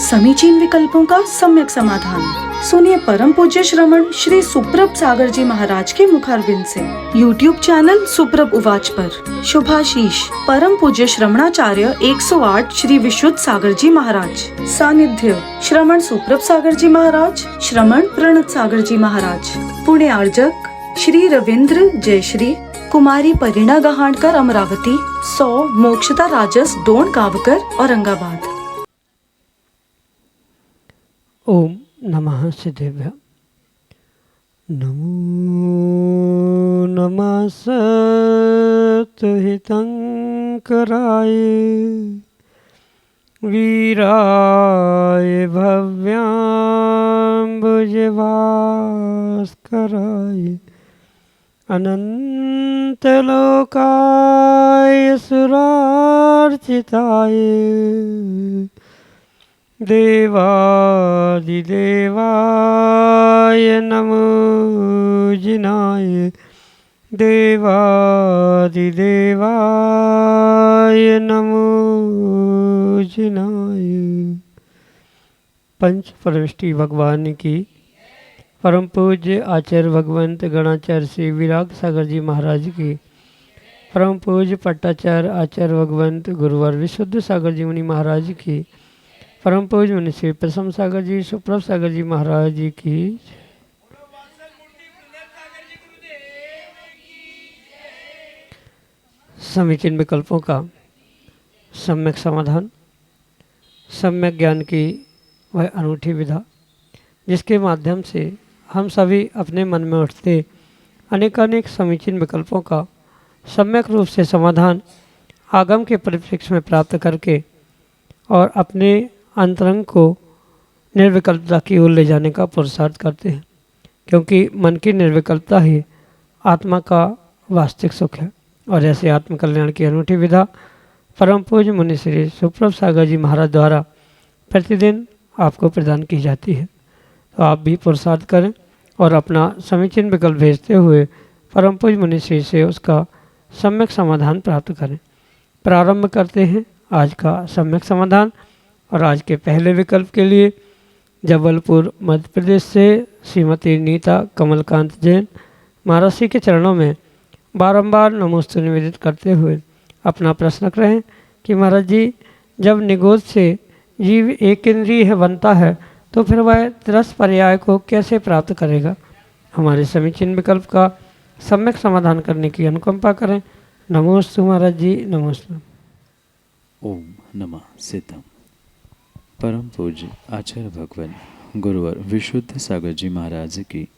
समीचीन विकल्पों का सम्यक समाधान। सुनिए परम पूज्य श्रमण श्री सुप्रभ सागर जी महाराज के मुखारबिंद से YouTube चैनल सुप्रभ उवाच पर शुभाशीष परम पूज्य श्रमणाचार्य 108 श्री विशुद्ध सागर जी महाराज। सानिध्य श्रमण सुप्रभ सागर जी महाराज, श्रमण प्रणत सागर जी महाराज। पुणे आर्जक श्री रविंद्र जयश्री, कुमारी परिणा गहाणकर अमरावती, 100 मोक्षता राजस डोन गावकर औरंगाबाद। ओम नमः सिद्धेभ्य। नमो नमः सत्हितंकराय वीराय भव्याम्बुजभास्कराय अनंतलोकाय सुरार्चिताय देवादिदेवाय नमो जिनाय देवादिदेवाय नमो जिनाय। पंच प्रविष्टि भगवान की परम पूज्य आचार्य भगवंत गणाचार्य श्री विराग सागर जी महाराज की परम पूज्य पट्टाचार्य आचार्य भगवंत गुरुवर विशुद्ध सागर जी मुनि महाराज की परम पूज्य मुनि श्री प्रसम सागर जी सुप्रभ सागर जी महाराज जी की समीचीन विकल्पों का सम्यक समाधान, सम्यक ज्ञान की वह अनूठी विधा जिसके माध्यम से हम सभी अपने मन में उठते अनेकानेक समीचीन विकल्पों का सम्यक रूप से समाधान आगम के परिप्रेक्ष्य में प्राप्त करके और अपने अंतरंग को निर्विकल्पता की ओर ले जाने का पुरुषार्थ करते हैं, क्योंकि मन की निर्विकल्पता ही आत्मा का वास्तविक सुख है। और ऐसे आत्मकल्याण की अनूठी विधा परम पूज्य मुनि श्री सुप्रभ सागर जी महाराज द्वारा प्रतिदिन आपको प्रदान की जाती है। तो आप भी पुरुषार्थ करें और अपना समीचीन विकल्प भेजते हुए परम पूज्य मुनि श्री से उसका सम्यक समाधान प्राप्त करें। प्रारंभ करते हैं आज का सम्यक समाधान। और आज के पहले विकल्प के लिए जबलपुर मध्य प्रदेश से श्रीमती नीता कमलकांत जैन महाराज के चरणों में बारंबार नमोस्तु निवेदित करते हुए अपना प्रश्न करें कि महाराज जी, जब निगोद से जीव एक इंद्रिय बनता है तो फिर वह त्रस पर्याय को कैसे प्राप्त करेगा। हमारे समीचीन विकल्प का सम्यक समाधान करने की अनुकंपा करें। नमोस्तु महाराज जी, नमोस्तु। ओम नमः सिद्धम। परम पूज्य आचार्य भगवान गुरुवर विशुद्ध सागर जी महाराज की,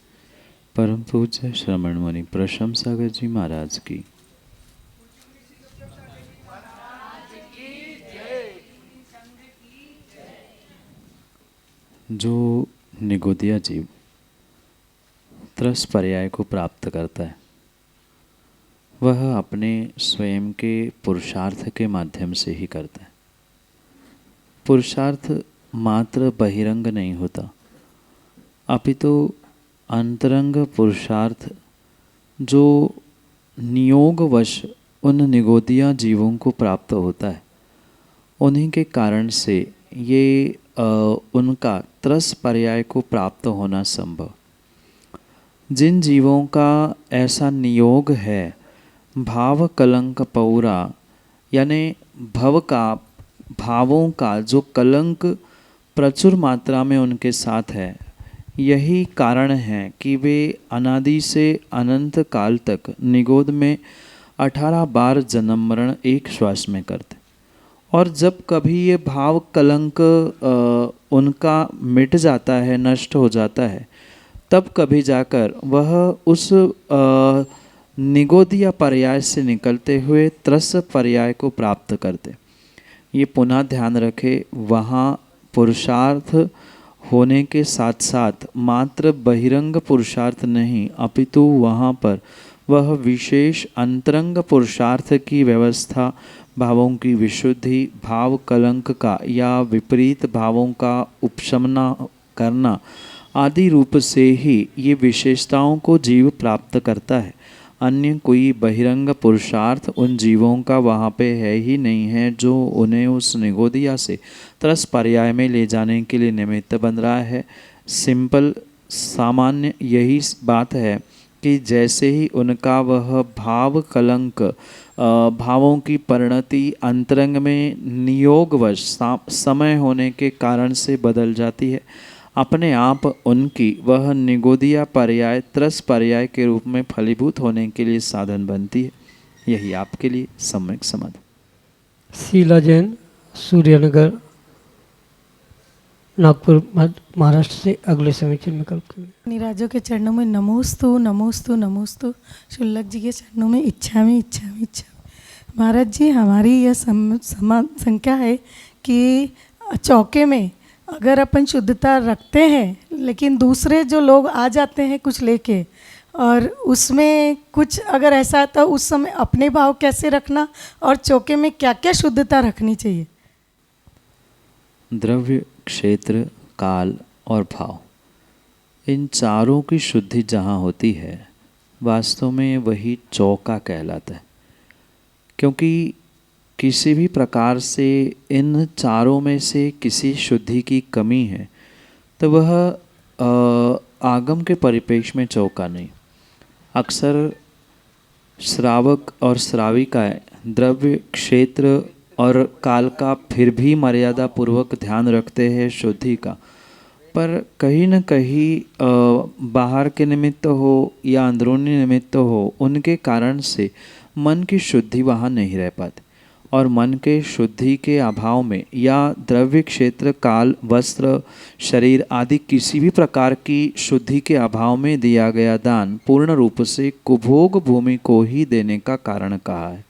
परम पूज्य श्रमण मुनि प्रशम सागर जी महाराज की, जो निगोदिया जीव त्रस पर्याय को प्राप्त करता है वह अपने स्वयं के पुरुषार्थ के माध्यम से ही करता है। पुरुषार्थ मात्र बहिरंग नहीं होता, अपितु अंतरंग पुरुषार्थ जो नियोगवश उन निगोदिया जीवों को प्राप्त होता है, उन्हीं के कारण से ये उनका त्रस पर्याय को प्राप्त होना संभव। जिन जीवों का ऐसा नियोग है, भाव कलंक पौरा यानी भावों का जो कलंक प्रचुर मात्रा में उनके साथ है, यही कारण है कि वे अनादि से अनंत काल तक निगोद में 18 बार जन्म मरण एक श्वास में करते। और जब कभी ये भाव कलंक उनका मिट जाता है, नष्ट हो जाता है, तब कभी जाकर वह उस निगोदिया पर्याय से निकलते हुए त्रस पर्याय को प्राप्त करते। ये पुनः ध्यान रखें, वहाँ पुरुषार्थ होने के साथ साथ मात्र बहिरंग पुरुषार्थ नहीं, अपितु वहाँ पर वह विशेष अंतरंग पुरुषार्थ की व्यवस्था, भावों की विशुद्धि, भाव कलंक का या विपरीत भावों का उपशमन करना आदि रूप से ही ये विशेषताओं को जीव प्राप्त करता है। अन्य कोई बहिरंग पुरुषार्थ उन जीवों का वहाँ पे है ही नहीं है जो उन्हें उस निगोदिया से त्रस पर्याय में ले जाने के लिए निमित्त बन रहा है। सिंपल सामान्य यही बात है कि जैसे ही उनका वह भाव कलंक भावों की परिणति अंतरंग में नियोगवश समय होने के कारण से बदल जाती है, अपने आप उनकी वह निगोदिया पर्याय त्रस पर्याय के रूप में फलीभूत होने के लिए साधन बनती है। यही आपके लिए सम्यक समाधि। शीला जैन, सूर्यनगर, नागपुर महाराष्ट्र से अगले समीक्षण में कल्प नीराजों के चरणों में नमोस्तु नमोस्तु नमोस्तु, शुल्लक जी के चरणों में इच्छा में इच्छा में इच्छा में। महाराज जी, हमारी यह संख्या है कि चौके में अगर अपन शुद्धता रखते हैं लेकिन दूसरे जो लोग आ जाते हैं कुछ लेके, और उसमें कुछ अगर ऐसा आता है उस समय अपने भाव कैसे रखना और चौके में क्या क्या शुद्धता रखनी चाहिए? द्रव्य, क्षेत्र, काल और भाव, इन चारों की शुद्धि जहाँ होती है वास्तव में वही चौका कहलाता है। क्योंकि किसी भी प्रकार से इन चारों में से किसी शुद्धि की कमी है तो वह आगम के परिप्रेक्ष्य में चौका नहीं। अक्सर श्रावक और श्राविकाएँ द्रव्य, क्षेत्र और काल का फिर भी मर्यादा पूर्वक ध्यान रखते हैं शुद्धि का, पर कहीं न कहीं बाहर के निमित्त हो या अंदरूनी निमित्त हो, उनके कारण से मन की शुद्धि वहाँ नहीं रह पाती। और मन के शुद्धि के अभाव में या द्रव्य, क्षेत्र, काल, वस्त्र, शरीर आदि किसी भी प्रकार की शुद्धि के अभाव में दिया गया दान पूर्ण रूप से कुभोग भूमि को ही देने का कारण कहा है,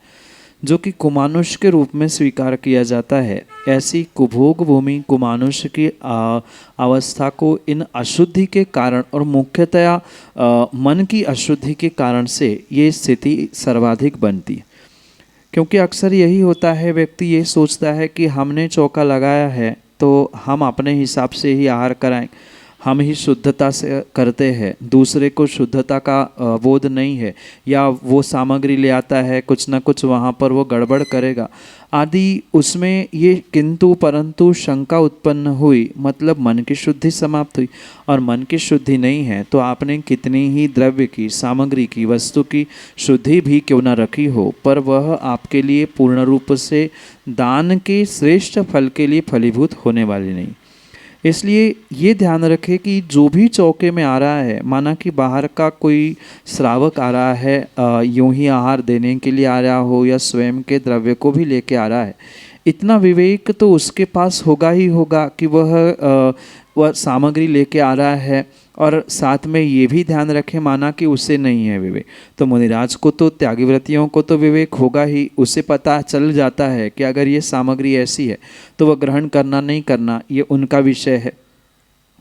जो कि कुमानुष के रूप में स्वीकार किया जाता है। ऐसी कुभोग भूमि कुमानुष की अवस्था को इन अशुद्धि के कारण और मुख्यतया मन की अशुद्धि के कारण से ये स्थिति सर्वाधिक बनती है। क्योंकि अक्सर यही होता है, व्यक्ति ये सोचता है कि हमने चौका लगाया है तो हम अपने हिसाब से ही आहार कराएं, हम ही शुद्धता से करते हैं, दूसरे को शुद्धता का बोध नहीं है, या वो सामग्री ले आता है कुछ ना कुछ वहाँ पर वो गड़बड़ करेगा आदि, उसमें ये किंतु परंतु शंका उत्पन्न हुई, मतलब मन की शुद्धि समाप्त हुई। और मन की शुद्धि नहीं है तो आपने कितनी ही द्रव्य की, सामग्री की, वस्तु की शुद्धि भी क्यों न रखी हो, पर वह आपके लिए पूर्ण रूप से दान के श्रेष्ठ फल के लिए फलीभूत होने वाली नहीं। इसलिए ये ध्यान रखें कि जो भी चौके में आ रहा है, माना कि बाहर का कोई श्रावक आ रहा है यूं ही आहार देने के लिए आ रहा हो या स्वयं के द्रव्य को भी लेके आ रहा है, इतना विवेक तो उसके पास होगा ही होगा कि वह सामग्री लेके आ रहा है, और साथ में ये भी ध्यान रखें माना कि उसे नहीं है विवेक, तो मुनिराज को तो, त्यागीव्रतियों को तो विवेक होगा ही, उसे पता चल जाता है कि अगर ये सामग्री ऐसी है तो वह ग्रहण करना नहीं करना ये उनका विषय है।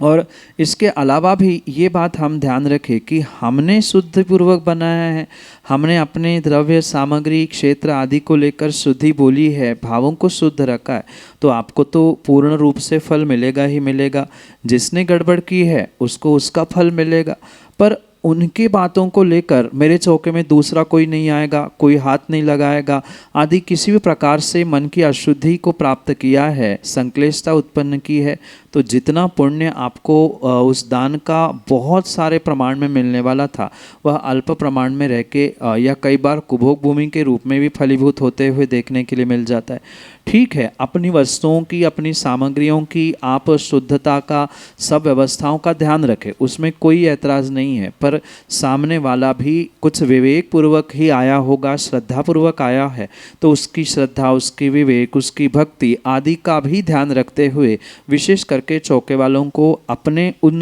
और इसके अलावा भी ये बात हम ध्यान रखें कि हमने शुद्धि पूर्वक बनाया है, हमने अपने द्रव्य, सामग्री, क्षेत्र आदि को लेकर शुद्धि बोली है, भावों को शुद्ध रखा है, तो आपको तो पूर्ण रूप से फल मिलेगा ही मिलेगा। जिसने गड़बड़ की है उसको उसका फल मिलेगा, पर उनकी बातों को लेकर मेरे चौके में दूसरा कोई नहीं आएगा, कोई हाथ नहीं लगाएगा आदि किसी भी प्रकार से मन की अशुद्धि को प्राप्त किया है, संक्लेशता उत्पन्न की है, तो जितना पुण्य आपको उस दान का बहुत सारे प्रमाण में मिलने वाला था वह अल्प प्रमाण में रह के या कई बार कुभोग भूमि के रूप में भी फलीभूत होते हुए देखने के लिए मिल जाता है। ठीक है, अपनी वस्तुओं की, अपनी सामग्रियों की आप शुद्धता का, सब व्यवस्थाओं का ध्यान रखें, उसमें कोई ऐतराज़ नहीं है, पर सामने वाला भी कुछ विवेक पूर्वक ही आया होगा, श्रद्धा पूर्वक आया है, तो उसकी श्रद्धा, उसकी विवेक, उसकी भक्ति आदि का भी ध्यान रखते हुए विशेष करके चौके वालों को अपने उन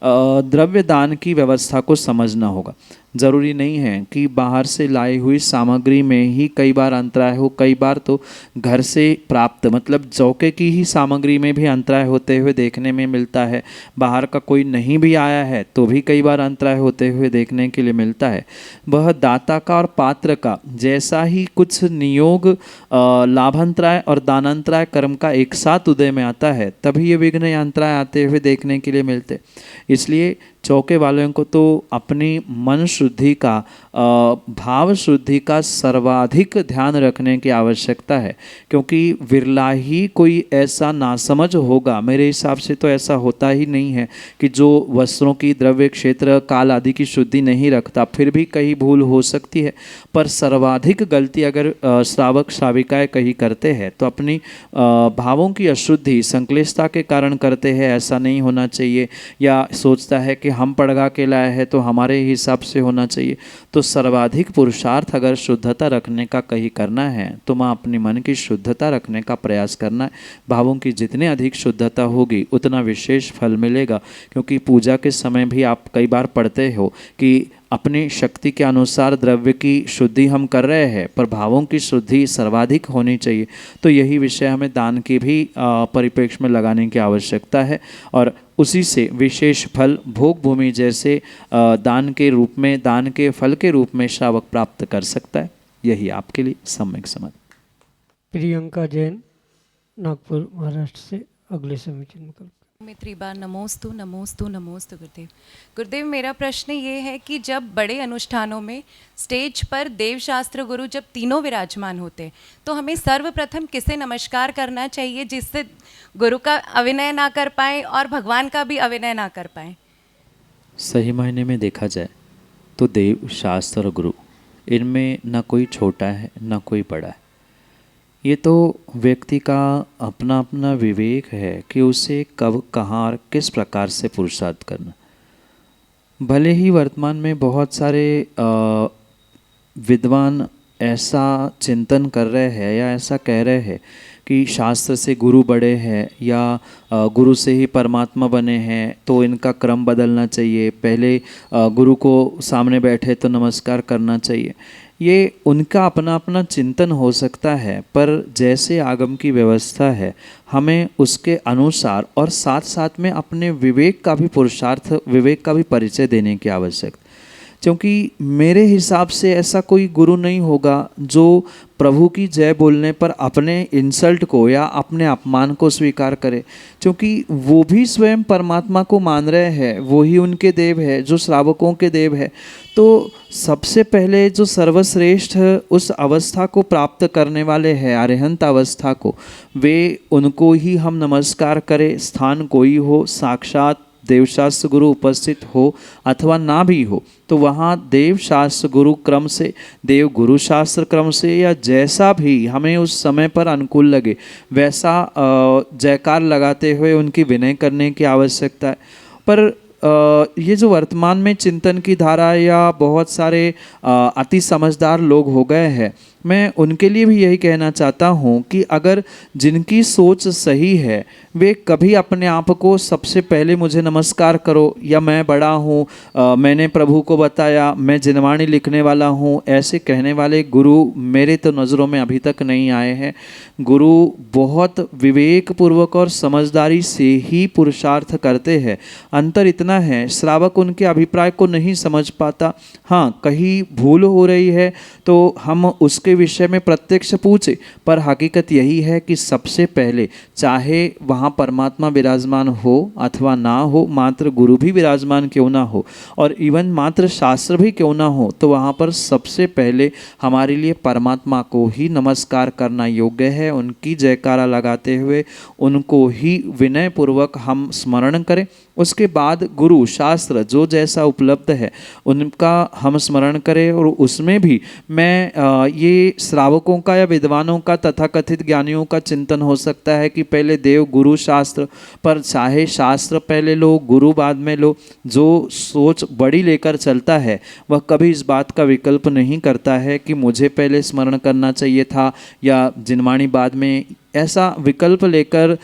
द्रव्य दान की व्यवस्था को समझना होगा। ज़रूरी नहीं है कि बाहर से लाई हुई सामग्री में ही कई बार अंतराय हो, कई बार तो घर से प्राप्त, मतलब चौके की ही सामग्री में भी अंतराय होते हुए देखने में मिलता है। बाहर का कोई नहीं भी आया है तो भी कई बार अंतराय होते हुए देखने के लिए मिलता है। वह दाता का और पात्र का जैसा ही कुछ नियोग, लाभांतराय और दानांतराय कर्म का एक साथ उदय में आता है, तभी ये विघ्न या अंतराय आते हुए देखने के लिए मिलते। इसलिए चौके वालों को तो अपनी मन शुद्धि का भाव शुद्धि का सर्वाधिक ध्यान रखने की आवश्यकता है, क्योंकि विरला ही कोई ऐसा नासमझ होगा, मेरे हिसाब से तो ऐसा होता ही नहीं है कि जो वस्त्रों की द्रव्य क्षेत्र काल आदि की शुद्धि नहीं रखता। फिर भी कहीं भूल हो सकती है, पर सर्वाधिक गलती अगर श्रावक श्राविकाएँ कहीं करते हैं तो अपनी भावों की अशुद्धि संक्लेशता के कारण करते हैं। ऐसा नहीं होना चाहिए, या सोचता है कि हम पड़गा के लाए हैं तो हमारे हिसाब से होना चाहिए। तो सर्वाधिक पुरुषार्थ अगर शुद्धता रखने का कहीं करना है तो माँ अपनी मन की शुद्धता रखने का प्रयास करना है। भावों की जितने अधिक शुद्धता होगी उतना विशेष फल मिलेगा, क्योंकि पूजा के समय भी आप कई बार पढ़ते हो कि अपनी शक्ति के अनुसार द्रव्य की शुद्धि हम कर रहे हैं, पर भावों की शुद्धि सर्वाधिक होनी चाहिए। तो यही विषय हमें दान के भी परिप्रेक्ष्य में लगाने की आवश्यकता है, और उसी से विशेष फल भोग भूमि जैसे दान के रूप में, दान के फल के रूप में श्रावक प्राप्त कर सकता है। यही आपके लिए सम्यक समझ। प्रियंका जैन, नागपुर, महाराष्ट्र से अगले समीचीन में कल। मित्री बार नमोस्तु नमोस्तु नमोस्तु गुरुदेव। गुरुदेव, मेरा प्रश्न ये है कि जब बड़े अनुष्ठानों में स्टेज पर देवशास्त्र गुरु जब तीनों विराजमान होते तो हमें सर्वप्रथम किसे नमस्कार करना चाहिए जिससे गुरु का अभिनय ना कर पाए और भगवान का भी अभिनय ना कर पाए? सही मायने में देखा जाए तो देव शास्त्र और गुरु, इनमें न कोई छोटा है न कोई बड़ा है। ये तो व्यक्ति का अपना अपना विवेक है कि उसे कब कहाँ और किस प्रकार से पुरुषार्थ करना। भले ही वर्तमान में बहुत सारे विद्वान ऐसा चिंतन कर रहे हैं या ऐसा कह रहे हैं कि शास्त्र से गुरु बड़े हैं या गुरु से ही परमात्मा बने हैं, तो इनका क्रम बदलना चाहिए, पहले गुरु को सामने बैठे तो नमस्कार करना चाहिए। ये उनका अपना अपना चिंतन हो सकता है, पर जैसे आगम की व्यवस्था है हमें उसके अनुसार और साथ साथ में अपने विवेक का भी पुरुषार्थ, विवेक का भी परिचय देने की आवश्यकता। क्योंकि मेरे हिसाब से ऐसा कोई गुरु नहीं होगा जो प्रभु की जय बोलने पर अपने इंसल्ट को या अपने अपमान को स्वीकार करे, क्योंकि वो भी स्वयं परमात्मा को मान रहे हैं, वो ही उनके देव है जो श्रावकों के देव है। तो सबसे पहले जो सर्वश्रेष्ठ उस अवस्था को प्राप्त करने वाले हैं, अरिहंत अवस्था को, वे उनको ही हम नमस्कार करें। स्थान कोई हो, साक्षात देवशास्त्र गुरु उपस्थित हो अथवा ना भी हो, तो वहाँ देवशास्त्र गुरु क्रम से, देव गुरु शास्त्र क्रम से, या जैसा भी हमें उस समय पर अनुकूल लगे वैसा जयकार लगाते हुए उनकी विनय करने की आवश्यकता है। पर ये जो वर्तमान में चिंतन की धारा या बहुत सारे अति समझदार लोग हो गए हैं, मैं उनके लिए भी यही कहना चाहता हूँ कि अगर जिनकी सोच सही है वे कभी अपने आप को सबसे पहले मुझे नमस्कार करो या मैं बड़ा हूँ, मैंने प्रभु को बताया, मैं जिनवाणी लिखने वाला हूँ, ऐसे कहने वाले गुरु मेरे तो नज़रों में अभी तक नहीं आए हैं। गुरु बहुत विवेक पूर्वक और समझदारी से ही पुरुषार्थ करते हैं। अंतर इतना है, श्रावक उनके अभिप्राय को नहीं समझ पाता। हाँ, कहीं भूल हो रही है तो हम उसके विषय में प्रत्यक्ष पूछे, पर हकीकत यही है कि सबसे पहले चाहे वहाँ परमात्मा विराजमान हो अथवा ना हो, मात्र गुरु भी विराजमान क्यों ना हो और इवन मात्र शास्त्र भी क्यों ना हो, तो वहाँ पर सबसे पहले हमारे लिए परमात्मा को ही नमस्कार करना योग्य है। उनकी जयकारा लगाते हुए उनको ही विनय पूर्वक हम स्मरण करें। उसके बाद गुरु शास्त्र जो जैसा उपलब्ध है उनका हम स्मरण करें। और उसमें भी मैं ये श्रावकों का या विद्वानों का, तथाकथित ज्ञानियों का चिंतन हो सकता है कि पहले देव गुरु शास्त्र, पर चाहे शास्त्र पहले लो गुरु बाद में लो, जो सोच बड़ी लेकर चलता है वह कभी इस बात का विकल्प नहीं करता है कि मुझे पहले स्मरण करना चाहिए था या जिनवाणी बाद में। ऐसा विकल्प लेकर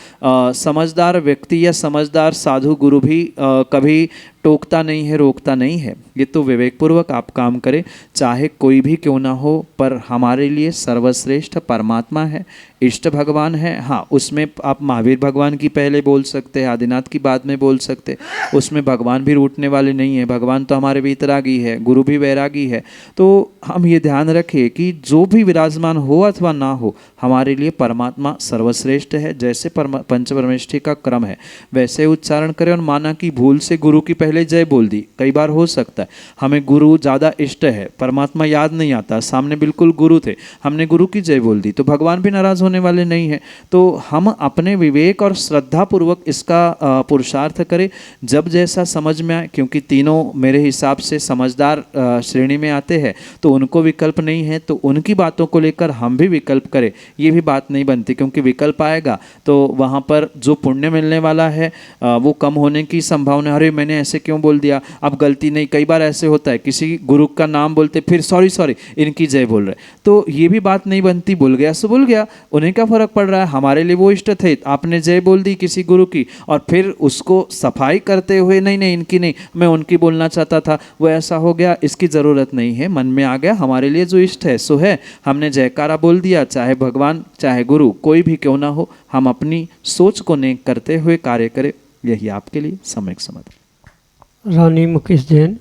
समझदार व्यक्ति या समझदार साधु गुरु भी कभी टोकता नहीं है, रोकता नहीं है। ये तो विवेकपूर्वक आप काम करें, चाहे कोई भी क्यों ना हो, पर हमारे लिए सर्वश्रेष्ठ परमात्मा है। इष्ट भगवान है, हाँ उसमें आप महावीर भगवान की पहले बोल सकते हैं, आदिनाथ की बाद में बोल सकते, उसमें भगवान भी रूठने वाले नहीं है, भगवान तो हमारे वीतरागी है, गुरु भी वैरागी है। तो हम ये ध्यान रखें कि जो भी विराजमान हो अथवा ना हो, हमारे लिए परमात्मा सर्वश्रेष्ठ है। जैसे पंच परमेष्ठी का क्रम है वैसे उच्चारण करें, और माना कि भूल से गुरु की पहले जय बोल दी, कई बार हो सकता है हमें गुरु ज़्यादा इष्ट है, परमात्मा याद नहीं आता, सामने बिल्कुल गुरु थे, हमने गुरु की जय बोल दी, तो भगवान भी नाराज़ होने वाले नहीं हैं। तो हम अपने विवेक और श्रद्धा पूर्वक इसका पुरुषार्थ करें जब जैसा समझ में आए, क्योंकि तीनों मेरे हिसाब से समझदार श्रेणी में आते हैं, तो उनको विकल्प नहीं है, तो उनकी बातों को लेकर हम भी विकल्प करें, ये भी बात नहीं बनती, क्योंकि विकल्प आएगा तो वहाँ पर जो पुण्य मिलने वाला है वो कम होने की संभावना। अरे मैंने ऐसे क्यों बोल दिया, अब गलती नहीं, कई बार ऐसे होता है किसी गुरु का नाम बोलते फिर सॉरी इनकी जय बोल रहे, तो ये भी बात नहीं बनती। भूल गया सो भूल गया, उन्हें क्या फ़र्क पड़ रहा है, हमारे लिए वो इष्ट थे, आपने जय बोल दी किसी गुरु की और फिर उसको सफाई करते हुए नहीं इनकी नहीं, मैं उनकी बोलना चाहता था, वो ऐसा हो गया, इसकी ज़रूरत नहीं है। मन में आ गया हमारे लिए जो इष्ट है सो है, हमने जयकारा बोल दिया, चाहे भगवान चाहे गुरु कोई भी क्यों ना हो, हम अपनी सोच को नेक करते हुए कार्य करें, यही आपके लिए सम्यक समाधान। रानी मुकेश जैन,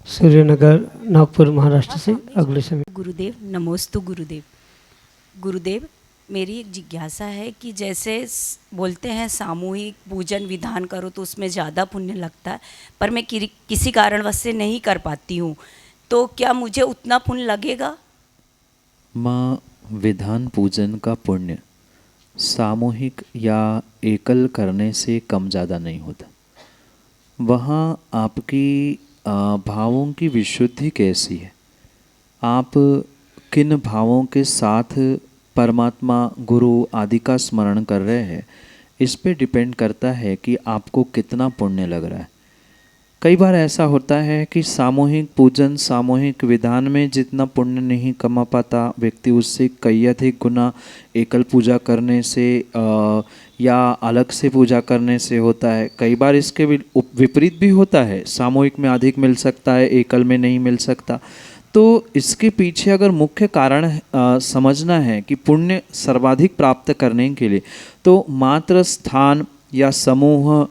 सूर्यनगर, नागपुर, महाराष्ट्र से अगले समय। गुरुदेव नमोस्तु गुरुदेव। गुरुदेव, मेरी एक जिज्ञासा है कि जैसे बोलते हैं सामूहिक पूजन विधान करो तो उसमें ज़्यादा पुण्य लगता है, पर मैं किसी कारणवश से नहीं कर पाती हूँ, तो क्या मुझे उतना पुण्य लगेगा? माँ, विधान पूजन का पुण्य सामूहिक या एकल करने से कम ज़्यादा नहीं होता। वहाँ आपकी भावों की विशुद्धि कैसी है, आप किन भावों के साथ परमात्मा गुरु आदि का स्मरण कर रहे हैं, इस पे डिपेंड करता है कि आपको कितना पुण्य लग रहा है। कई बार ऐसा होता है कि सामूहिक पूजन सामूहिक विधान में जितना पुण्य नहीं कमा पाता व्यक्ति, उससे कई अधिक गुना एकल पूजा करने से या अलग से पूजा करने से होता है। कई बार इसके विपरीत भी होता है, सामूहिक में अधिक मिल सकता है, एकल में नहीं मिल सकता। तो इसके पीछे अगर मुख्य कारण समझना है कि पुण्य सर्वाधिक प्राप्त करने के लिए, तो मात्र स्थान या समूह,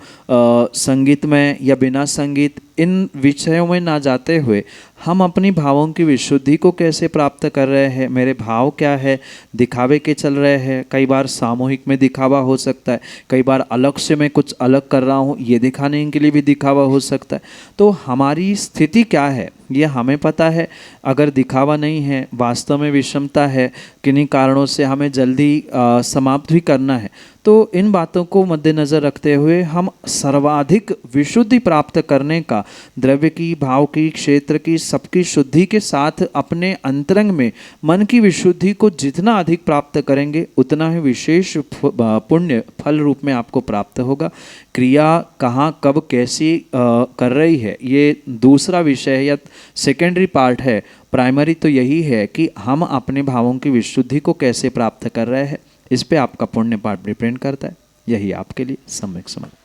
संगीतमय या बिना संगीत, इन विषयों में ना जाते हुए हम अपनी भावों की विशुद्धि को कैसे प्राप्त कर रहे हैं, मेरे भाव क्या है, दिखावे के चल रहे हैं। कई बार सामूहिक में दिखावा हो सकता है, कई बार अलग से मैं कुछ अलग कर रहा हूँ, ये दिखाने के लिए भी दिखावा हो सकता है। तो हमारी स्थिति क्या है ये हमें पता है। अगर दिखावा नहीं है, वास्तव में विषमता है, किन्हीं कारणों से हमें जल्दी समाप्त भी करना है, तो इन बातों को मद्देनज़र रखते हुए हम सर्वाधिक विशुद्धि प्राप्त करने का, द्रव्य की, भाव की, क्षेत्र की, सबकी शुद्धि के साथ अपने अंतरंग में मन की विशुद्धि को जितना अधिक प्राप्त करेंगे उतना ही विशेष पुण्य फल रूप में आपको प्राप्त होगा। क्रिया कहाँ कब कैसी कर रही है ये दूसरा विषय है या सेकेंडरी पार्ट है। प्राइमरी तो यही है कि हम अपने भावों की विशुद्धि को कैसे प्राप्त कर रहे हैं, इस पे आपका पुण्य पाठ डिपेंड करता है। यही आपके लिए सम्यक समाधान।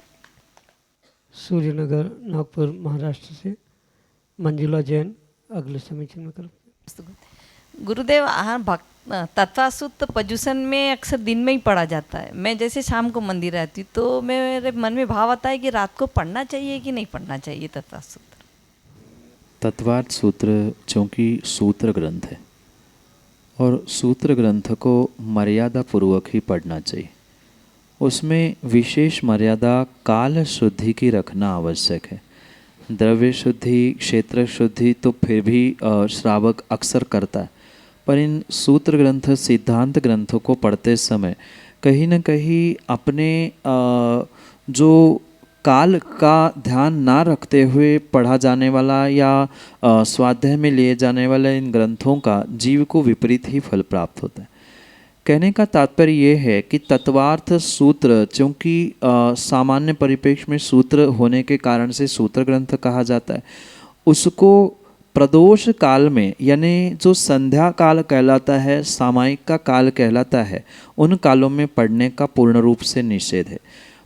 सूर्यनगर, नागपुर, महाराष्ट्र से मंजुला जैन, अगले समीक्षण में करो। गुरुदेव, तत्वासुत पजुसन में अक्सर दिन में ही पढ़ा जाता है। मैं जैसे शाम को मंदिर आती हूँ तो मेरे मन में भाव आता है कि रात को पढ़ना चाहिए कि नहीं पढ़ना चाहिए तत्वासूत्र। तत्वार्थ सूत्र चूँकि सूत्र ग्रंथ है और सूत्र ग्रंथ को मर्यादा पूर्वक ही पढ़ना चाहिए। उसमें विशेष मर्यादा काल शुद्धि की रखना आवश्यक है। द्रव्य शुद्धि, क्षेत्र शुद्धि तो फिर भी श्रावक अक्सर करता है, पर इन सूत्र ग्रंथ, सिद्धांत ग्रंथों को पढ़ते समय कहीं न कहीं अपने जो काल का ध्यान ना रखते हुए पढ़ा जाने वाला या स्वाध्याय में लिए जाने वाले इन ग्रंथों का जीव को विपरीत ही फल प्राप्त होता है। कहने का तात्पर्य ये है कि तत्वार्थ सूत्र, चूँकि सामान्य परिप्रेक्ष्य में सूत्र होने के कारण से सूत्र ग्रंथ कहा जाता है, उसको प्रदोष काल में, यानी जो संध्या काल कहलाता है, सामायिक का काल कहलाता है, उन कालों में पढ़ने का पूर्ण रूप से निषेध है।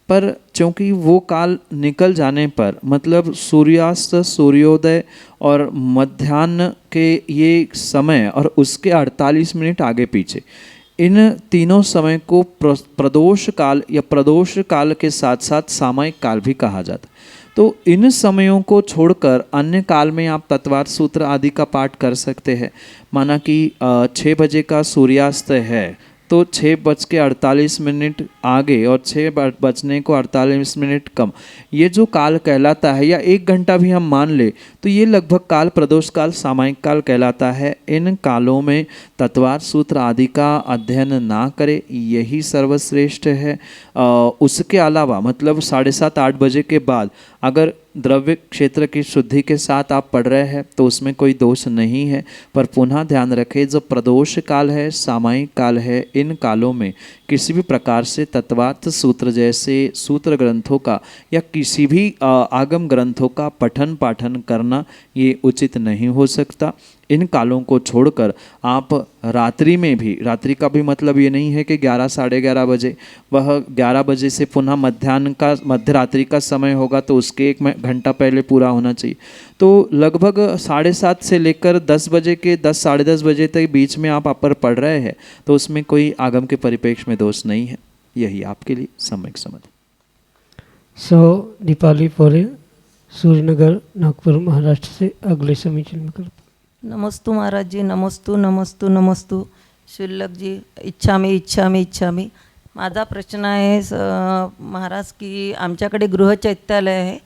पर चूँकि वो काल निकल जाने पर, मतलब सूर्यास्त, सूर्योदय और मध्याह्न के ये समय और उसके 48 मिनट आगे पीछे, इन तीनों समय को प्रदोष काल या प्रदोष काल के साथ साथ सामयिक काल भी कहा जाता है। तो इन समयों को छोड़कर अन्य काल में आप तत्वार्थ सूत्र आदि का पाठ कर सकते हैं। माना कि 6 बजे का सूर्यास्त है तो 6:48 आगे और 6:48 कम, ये जो काल कहलाता है, या 1 घंटा भी हम मान ले तो ये लगभग काल प्रदोष काल सामयिक काल कहलाता है। इन कालों में तत्वार्थ सूत्र आदि का अध्ययन ना करे, यही सर्वश्रेष्ठ है। उसके अलावा मतलब 7:30-8 बजे के बाद अगर द्रव्य क्षेत्र की शुद्धि के साथ आप पढ़ रहे हैं तो उसमें कोई दोष नहीं है। पर पुनः ध्यान रखें, जो प्रदोष काल है, सामयिक काल है, इन कालों में किसी भी प्रकार से तत्वार्थ सूत्र जैसे सूत्र ग्रंथों का या किसी भी आगम ग्रंथों का पठन पाठन करना ये उचित नहीं हो सकता। इन कालों को छोड़कर आप रात्रि में भी, रात्रि का भी मतलब ये नहीं है कि 11 साढ़े 11 बजे, वह 11 बजे से पुनः मध्य रात्रि का समय होगा तो उसके 1 घंटा पहले पूरा होना चाहिए। तो लगभग 7:30 से लेकर 10 बजे के 10 साढ़े 10 बजे तक बीच में आप अपर पढ़ रहे हैं तो उसमें कोई आगम के परिप्रेक्ष्य में दोष नहीं है। यही आपके लिए सम्यक समझ। दीपाली पोरे, सूर्यनगर, नागपुर, महाराष्ट्र से अगले समीचीन विकल्प। नमस्तु महाराज जी, नमस्तु नमस्तु नमस्तु। शुल्लक जी, इच्छामी। माझा प्रश्न आहे महाराज की आमच्याकडे गृहचैत्यालय आहे,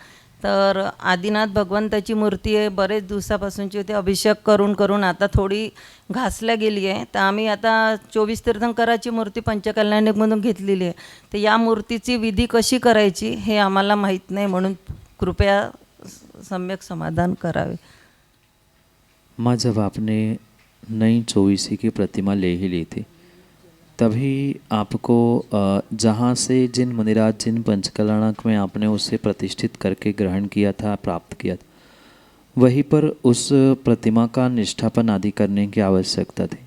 तर आदिनाथ भगवंताची मूर्ती आहे, बरेच दिवसापासूनची होती, अभिषेक करून आता थोडी घासल्या गेली आहे। तर आम्ही आता 24 तीर्थंकराची मूर्ती पंचकल्याणमधून घेतलेली आहे, तर या मूर्तीची विधी कशी करायची हे आम्हाला माहीत नाही, म्हणून कृपया सम्यक समाधान करावे। माँ, जब आपने नई 24 की प्रतिमा ले ही ली थी तभी आपको जहाँ से जिन मुनिराज जिन पंचकल्याणक में आपने उसे प्रतिष्ठित करके ग्रहण किया था, प्राप्त किया था, वहीं पर उस प्रतिमा का निष्ठापन आदि करने की आवश्यकता थी।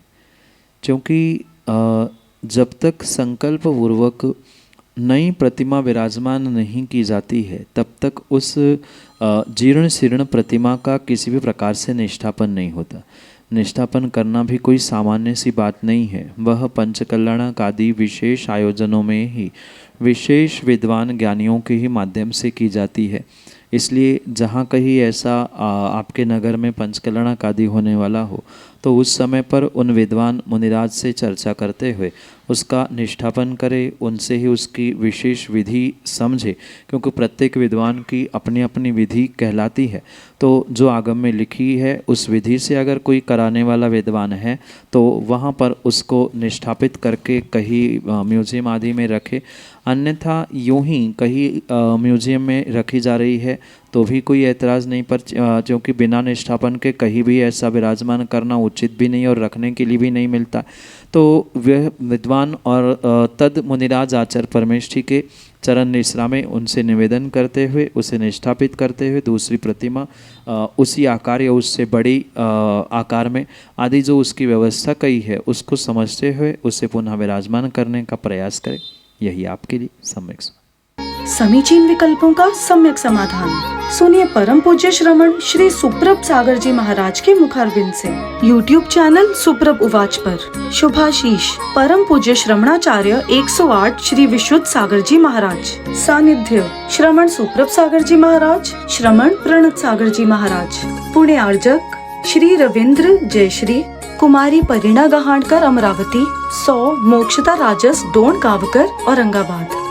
क्योंकि जब तक संकल्प पूर्वक नई प्रतिमा विराजमान नहीं की जाती है तब तक उस जीर्ण शीर्ण प्रतिमा का किसी भी प्रकार से निष्ठापन नहीं होता। निष्ठापन करना भी कोई सामान्य सी बात नहीं है, वह पंचकल्याणक आदि विशेष आयोजनों में ही विशेष विद्वान ज्ञानियों के ही माध्यम से की जाती है। इसलिए जहाँ कहीं ऐसा आपके नगर में पंचकल्याणक आदि होने वाला हो तो उस समय पर उन विद्वान मुनिराज से चर्चा करते हुए उसका निष्ठापन करें, उनसे ही उसकी विशेष विधि समझे, क्योंकि प्रत्येक विद्वान की अपनी अपनी विधि कहलाती है। तो जो आगम में लिखी है उस विधि से अगर कोई कराने वाला विद्वान है तो वहाँ पर उसको निष्ठापित करके कहीं म्यूजियम आदि में रखे, अन्यथा यूँ ही कहीं म्यूजियम में रखी जा रही है तो भी कोई ऐतराज़ नहीं। पर क्योंकि बिना निष्ठापन के कहीं भी ऐसा विराजमान करना उचित भी नहीं और रखने के लिए भी नहीं मिलता, तो वह विद्वान और तद मुनिराज आचार्य परमेष्ठी के चरण निश्रा में उनसे निवेदन करते हुए उसे निष्ठापित करते हुए दूसरी प्रतिमा उसी आकार या उससे बड़ी आकार में आदि जो उसकी व्यवस्था कही है उसको समझते हुए उसे पुनः विराजमान करने का प्रयास करें। यही आपके लिए सम्यक समीचीन विकल्पों का सम्यक समाधान। सुनिए परम पूज्य श्रमण श्री सुप्रभ सागर जी महाराज के मुखारविंद से YouTube चैनल सुप्रभ उवाच पर शुभाशीष परम पूज्य श्रमणाचार्य 108 श्री विशुद्ध सागर जी महाराज, सानिध्य श्रमण सुप्रभ सागर जी महाराज, श्रमण प्रणत सागर जी महाराज, पुणे आर्जक श्री रविंद्र जयश्री, कुमारी परिणा गहाणकर अमरावती, 100 मोक्षता राजस डोण कावकर औरंगाबाद।